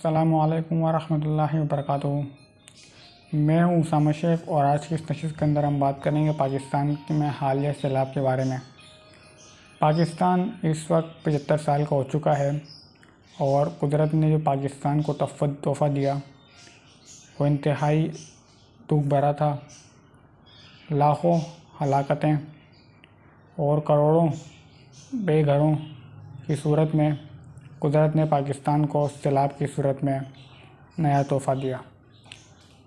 अस्सलामुअलैकुम वरहमतुल्लाहि वबरकातुहू। मैं हूँ उसामा शेख और आज की इस नशिस्त के अंदर हम बात करेंगे पाकिस्तान में हालिया सैलाब के बारे में। पाकिस्तान इस वक्त 75 साल का हो चुका है और कुदरत ने जो पाकिस्तान को तोहफ़ा दिया वो इंतहाई दुख भरा था। लाखों हलाकतें और करोड़ों बेघरों की सूरत में कुदरत ने पाकिस्तान को सैलाब की सूरत में नया तोहफ़ा दिया।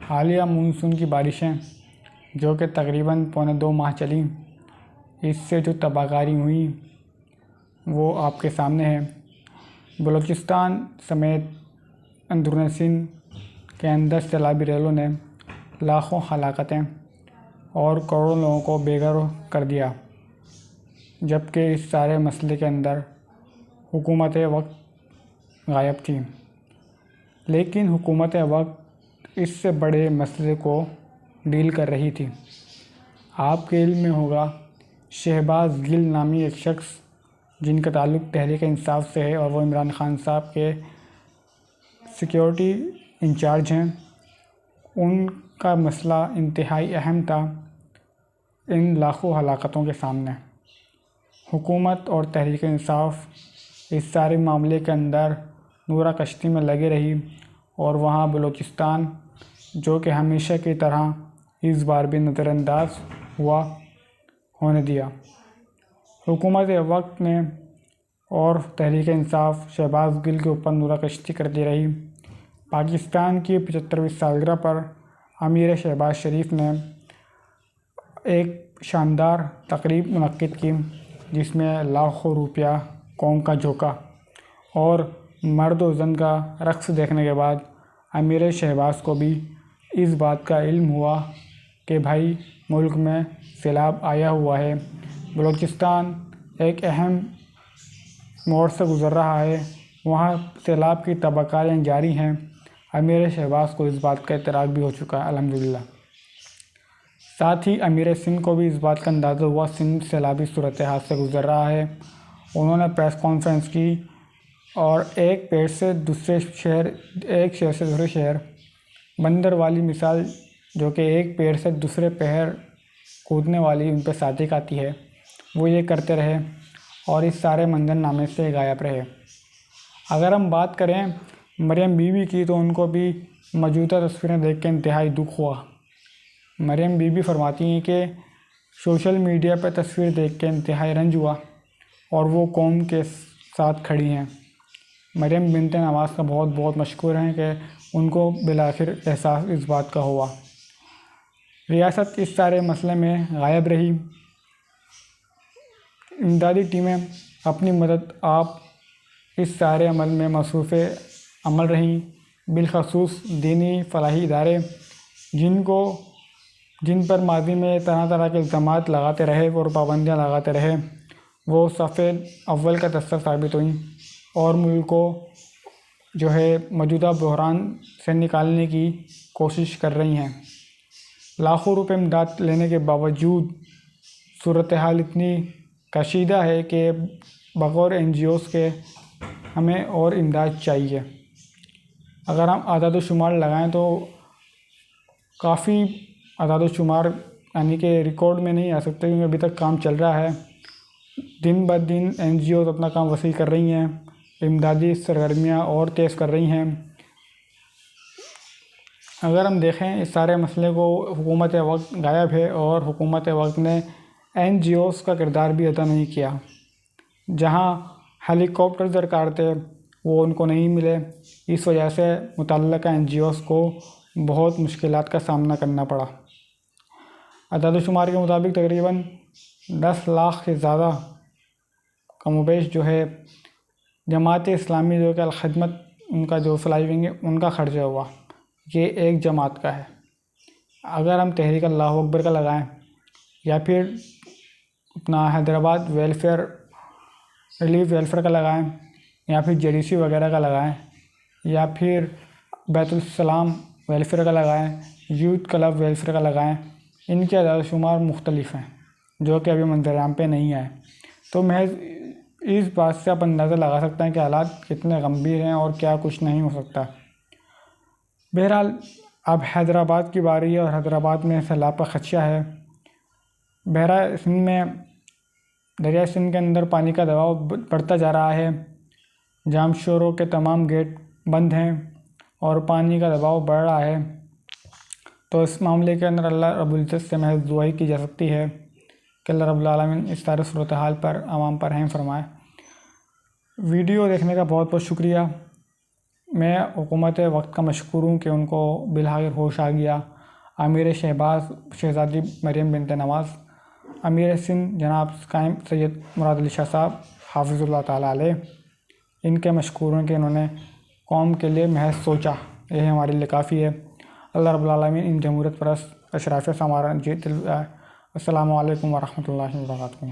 हालिया मानसून की बारिशें जो कि तकरीबन पौने 2 माह चली, इससे जो तबाहकारी हुई वो आपके सामने है। बलूचिस्तान समेत अंदरूनी सिंध के अंदर सैलाबी रेलों ने लाखों हलाकतें और करोड़ों लोगों को बेघर कर दिया, जबकि इस सारे मसले के अंदर हुकूमत वक्त गायब थी। लेकिन हुकूमत वक्त इससे बड़े मसले को डील कर रही थी। आपके इल्म में होगा, शहबाज गिल नामी एक शख्स जिनका ताल्लुक़ तहरीक इंसाफ से है और वो इमरान खान साहब के सिक्योरिटी इंचार्ज हैं, उनका मसला इंतहाई अहम था इन लाखों हलाकतों के सामने। हुकूमत और तहरीक इंसाफ इस सारे मामले के अंदर नूरा कश्ती में लगे रही और वहाँ बलूचिस्तान जो कि हमेशा की तरह इस बार भी नज़रअंदाज हुआ होने दिया। हुकूमत वक्त ने और तहरीक इंसाफ शहबाज गिल के ऊपर नूरा कश्ती करती रही। पाकिस्तान की 75वीं सालगिरह पर अमीर शहबाज शरीफ ने एक शानदार तकरीब मुनक्किद की, जिसमें लाखों रुपया, कौम का झोंका और मर्द व ज़न का रक़्स देखने के बाद अमीर शहबाज को भी इस बात का इल्म हुआ कि भाई मुल्क में सैलाब आया हुआ है, बलूचिस्तान एक अहम मोड़ से गुज़र रहा है, वहाँ सैलाब की तबाहकारियाँ जारी हैं। अमीर शहबाज को इस बात का इतराक़ भी हो चुका है अल्हम्दुलिल्लाह। साथ ही अमीर सिंध को भी इस बात का अंदाज़ा हुआ, सिंध सैलाबी सूरत हाल से गुज़र रहा है। उन्होंने प्रेस कॉन्फ्रेंस की और एक शहर से दूसरे शहर बंदर वाली मिसाल, जो कि एक पेड़ से दूसरे पेड़ कूदने वाली उन पर सादिक आती है, वो ये करते रहे और इस सारे मंजरनामे से गायब रहे। अगर हम बात करें मरियम बीबी की, तो उनको भी मौजूदा तस्वीरें देख के इंतहाई दुख हुआ। मरियम बीबी फरमाती हैं कि सोशल मीडिया पर तस्वीर देख के इंतहाई रंज हुआ और वो कौम के साथ खड़ी हैं। मरियम बिनते नवाज़ का बहुत बहुत मशकूर हैं कि उनको बिलाखिर एहसास इस बात का हुआ। रियासत इस सारे मसले में गायब रही। इमदादी टीमें अपनी मदद आप इस सारे अमल में मसरूफ़ अमल रहीं, बिलखसूस दीनी फलाही इदारे जिन पर माजी में तरह तरह के इल्ज़ामात लगाते रहे और पाबंदियाँ लगाते रहे, वो सफ़े अव्वल का दस्तर साबित हुई और मुल्क को जो है मौजूदा बहरान से निकालने की कोशिश कर रही हैं। लाखों रुपए इमदाद लेने के बावजूद सूरत हाल इतनी कशीदा है कि बग़ौर NGOs के हमें और इमदाद चाहिए। अगर हम आदाद-ओ-शुमार लगाएं तो काफ़ी आदाद-ओ-शुमार यानी कि रिकॉर्ड में नहीं आ सकते, क्योंकि अभी तक काम चल रहा है। दिन ब दिन NGOs अपना काम वसी कर रही हैं, इमदादी सरगर्मियाँ और तेज़ कर रही हैं। अगर हम देखें इस सारे मसले को, हुकूमत वक्त गायब है और हुकूमत वक्त ने NGOs का किरदार भी अदा नहीं किया। जहां हेलीकॉप्टर दरकार थे वो उनको नहीं मिले, इस वजह से मुतल्लिका NGOs को बहुत मुश्किलात का सामना करना पड़ा। अदाद-ओ-शुमार के मुताबिक तकरीबन 10 लाख से ज़्यादा कमोबेश जो है जमात इस्लामी जो कि अल-खिदमत उनका जो फ्लाइविंग है उनका खर्चा हुआ, ये एक जमात का है। अगर हम तहरीक अल्लाहु अकबर का लगाएं या फिर अपना हैदराबाद रिलीफ वेलफेयर का लगाएं या फिर JDC वगैरह का लगाएं या फिर बैतुल सलाम वेलफेयर का लगाएं, यूथ क्लब वेलफेयर का लगाएं, इनके अदाद-ओ-शुमार मुख्तलिफ हैं जो कि अभी मंजराम पे नहीं आए। तो महज इस बात से आप अंदाज़ा लगा सकते हैं कि हालात कितने गंभीर हैं और क्या कुछ नहीं हो सकता। बहरहाल अब हैदराबाद की बारी है और हैदराबाद में सैलाब का खदशा है। बहरा सिंध में दरिया सिंध के अंदर पानी का दबाव बढ़ता जा रहा है। जामशोरों के तमाम गेट बंद हैं और पानी का दबाव बढ़ रहा है। तो इस मामले के अंदर अल्लाह रब्बुल इज़्ज़त से महज दुआ ही की जा सकती है कि अल्लाह रब्बुल आलमीन इस सारे सूरत हाल पर आवाम पर रहम फरमाए। वीडियो देखने का बहुत बहुत शुक्रिया। मैं हुकूमत वक्त का मशकूर हूँ कि उनको बिलहाज़िर होश आ गया। अमीर शहबाज शहज़ादी मरियम बिनत नवाज़, अमीर सिंध जनाब कायम सैयद मुराद अली शाह साहब हाफ़िज़ुल्लाह ताला अलैह, इनके मशकूर हैं कि इन्होंने कौम के लिए महज सोचा, यही हमारे लिए काफ़ी है। अल्लाह रब्बुल आलमीन इन जमहूरियत परस्त अशराफिया से हमारा जी दिल। अस्सलामु अलैकुम व रहमतुल्लाहि व बरकातुहू।